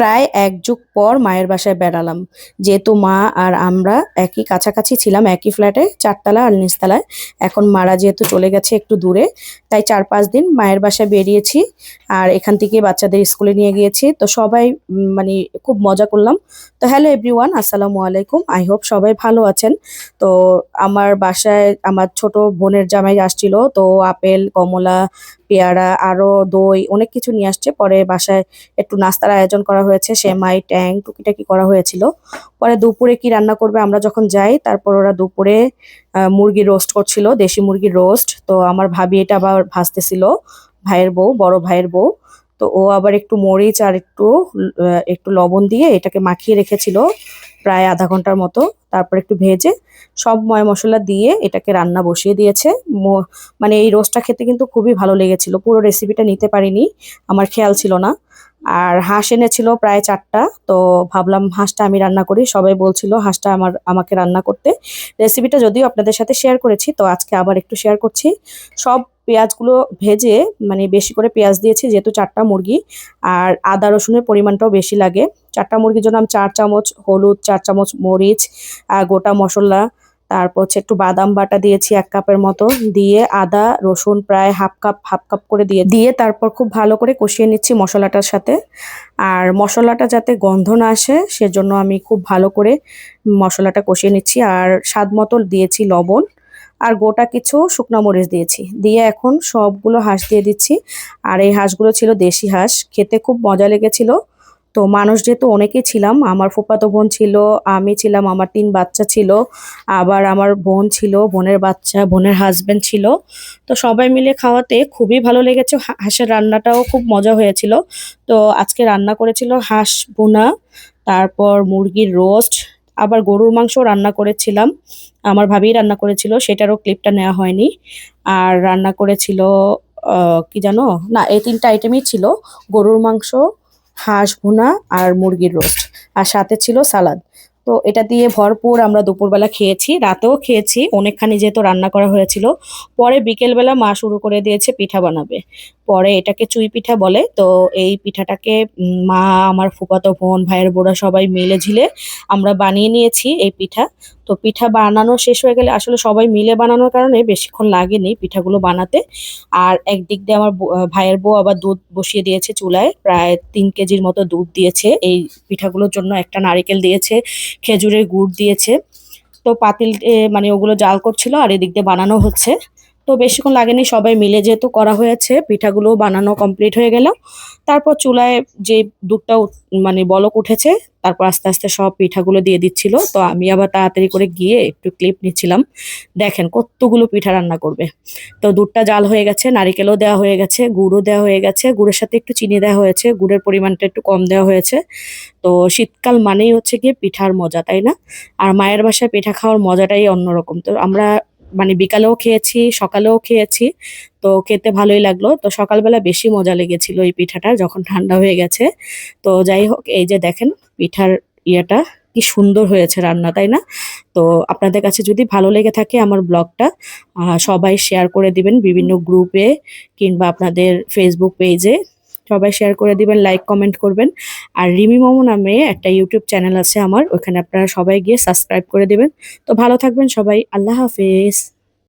প্রায় এক যুগ পর মায়ের বাসায় বেড়ালাম। যেহেতু মা আর আমরা একই কাছাকাছি ছিলাম, একই ফ্ল্যাটে, 4 তলা আর নিচতলায়। এখন মারা যেহেতু চলে গেছে একটু দূরে, তাই 4-5 দিন মায়ের বাসায় বেরিয়েছি। আর এখান থেকে বাচ্চাদের স্কুলে নিয়ে গিয়েছি, তো সবাই মানে খুব মজা করলাম। তো হ্যালো এভরিওয়ান, আসসালামু আলাইকুম। আই হোপ সবাই ভালো আছেন। তো আমার বাসায় আমার ছোট বোনের জামাই আসছিল, তো আপেল, কমলা, পেয়ারা, আরো দই, অনেক কিছু নিয়ে আসছে। পরে বাসায় একটু নাস্তার আয়োজন করা হয়েছে, সেমাই, ট্যাং, টুকিটাকি করা হয়েছিল। পরে দুপুরে কি রান্না করবে আমরা যখন যাই, তারপর ওরা দুপুরে মুরগি রোস্ট করছিল, দেশি মুরগির রোস্ট। তো আমার ভাবি এটা আবার ভাজতেছিল, ভাইয়ের বউ, বড় ভাইয়ের বউ। তো ও আবার একটু মরিচ আর একটু লবণ দিয়ে এটাকে মাখিয়ে রেখেছিল প্রায় আধা ঘন্টার মতো। তারপর একটু ভেজে সব ময় মশলা দিয়ে এটাকে রান্না বসিয়ে দিয়েছে। মানে এই রোস্টটা খেতে কিন্তু খুবই ভালো লেগেছিল। পুরো রেসিপিটা নিতে পারিনি, আমার খেয়াল ছিল না। আর হাঁস এনেছিল প্রায় 4টা। তো ভাবলাম হাঁসটা আমি রান্না করি, সবাই বলছিল হাঁসটা আমাকে রান্না করতে। রেসিপিটা যদিও আপনাদের সাথে শেয়ার করেছি, তো আজকে আবার একটু শেয়ার করছি। সব পেঁয়াজগুলো ভেজে, মানে বেশি করে পেঁয়াজ দিয়েছি যেহেতু 4টা মুরগি। আর আদা রসুনের পরিমাণটাও বেশি লাগে। 4টা মুরগির জন্য আমি 4 চামচ হলুদ, 4 চামচ মরিচ, গোটা মশলা, তারপর হচ্ছে একটু বাদাম বাটা দিয়েছি 1 কাপের মতো, দিয়ে আদা রসুন প্রায় হাফ কাপ করে দিয়ে দিয়ে তারপর খুব ভালো করে কষিয়ে নিচ্ছি মশলাটার সাথে। আর মশলাটা যাতে গন্ধ না আসে সেজন্য আমি খুব ভালো করে মশলাটা কষিয়ে নিচ্ছি। আর স্বাদ মতো দিয়েছি লবণ, আর গোটা কিছু শুকনো মরিচ দিয়েছি। দিয়ে এখন সবগুলো হাঁস দিয়ে দিচ্ছি। আর এই হাঁসগুলো ছিল দেশি হাঁস, খেতে খুব মজা লেগেছিল। তো মানুষ যেহেতু অনেকেই ছিলাম, আমার ফুফাতো বোন ছিল, আমি ছিলাম, আমার 3 বাচ্চা ছিল, আবার আমার বোন ছিল, বোনের বাচ্চা, বোনের হাজবেন্ড ছিল। তো সবাই মিলে খাওয়াতে খুবই ভালো লেগেছে। হাঁসের রান্নাটাও খুব মজা হয়েছিল। তো আজকে রান্না করেছিল হাঁস ভুনা, তারপর মুরগির রোস্ট, আবার গরুর মাংস রান্না করেছিলাম, আমার ভাবি রান্না করেছিল, সেটারও ক্লিপটা নেওয়া হয়নি। আর রান্না করেছিল কি জানো, না এই 3টা আইটেমই ছিল: গরুর মাংস, হাঁস ভুনা আর মুরগির রোস্ট, আর সাথে ছিল সালাদ। তো এটা দিয়ে ভরপুর আমরা দুপুরবেলা খেয়েছি, রাতেও খেয়েছি অনেকখানি যেহেতু রান্না করা হয়েছিল। পরে বিকেলবেলা মা শুরু করে দিয়েছে পিঠা বানাবে। পরে এটাকে চুই পিঠা বলে। তো এই পিঠাটাকে মা, আমার ফুফাতো বোন, ভাইয়ের বোরা সবাই মিলে ঝিলে আমরা বানিয়ে নিয়েছি এই পিঠা। তো পিঠা বানানো শেষ হয়ে গেলে, আসলে সবাই মিলে বানানোর কারণে বেশিক্ষণ লাগেনি পিঠাগুলো বানাতে। আর একদিক দিয়ে আমার ভাইয়ের বউ আবার দুধ বসিয়ে দিয়েছে চুলায়, প্রায় 3 কেজির মতো দুধ দিয়েছে এই পিঠাগুলোর জন্য। একটা নারকেল দিয়েছে, খেজুরের গুড় দিয়েছে। তো পাতিল মানে ওগুলো জাল করছিল, আর এদিক দিয়ে বানানো হচ্ছে। তো বেশিক্ষণ লাগেনি, সবাই মিলে যেহেতু করা হয়েছে, পিঠাগুলো বানানো কমপ্লিট হয়ে গেল। তারপর চুলায় যে দুধটা মানে বলক উঠেছে, তারপর আস্তে আস্তে সব পিঠাগুলো দিয়ে দিচ্ছিল। তো আমি আবার তাড়াতাড়ি করে গিয়ে একটু ক্লিপ নিচ্ছিলাম। দেখেন কতগুলো পিঠা রান্না করবে। তো দুধটা জাল হয়ে গেছে, নারিকেলও দেওয়া হয়ে গেছে, গুড়ও দেওয়া হয়ে গেছে, গুড়ের সাথে একটু চিনি দেওয়া হয়েছে, গুড়ের পরিমাণটা একটু কম দেওয়া হয়েছে। তো শীতকাল মানেই হচ্ছে গিয়ে পিঠার মজা, তাই না? আর মায়ের বাসায় পিঠা খাওয়ার মজাটাই অন্যরকম। তো আমরা মানে বিকালেও খেয়েছি, সকালেও খেয়েছি। তো খেতে ভালোই লাগলো। তো সকালবেলা বেশি মজা লেগেছিল এই পিঠাটা, যখন ঠান্ডা হয়ে গেছে। তো যাই হোক, এই যে দেখেন পিঠার ইয়েটা কি সুন্দর হয়েছে রান্না, তাই না? তো আপনাদের কাছে যদি ভালো লেগে থাকে আমার ব্লগটা, সবাই শেয়ার করে দিবেন বিভিন্ন গ্রুপে কিংবা আপনাদের ফেসবুক পেজে। সবাই শেয়ার করে দিবেন, লাইক কমেন্ট করবেন। আর রিমি মোমো নামে একটা ইউটিউব চ্যানেল আছে আমার, ওখানে আপনারা সবাই গিয়ে সাবস্ক্রাইব করে দিবেন। তো ভালো থাকবেন সবাই, আল্লাহ হাফেজ।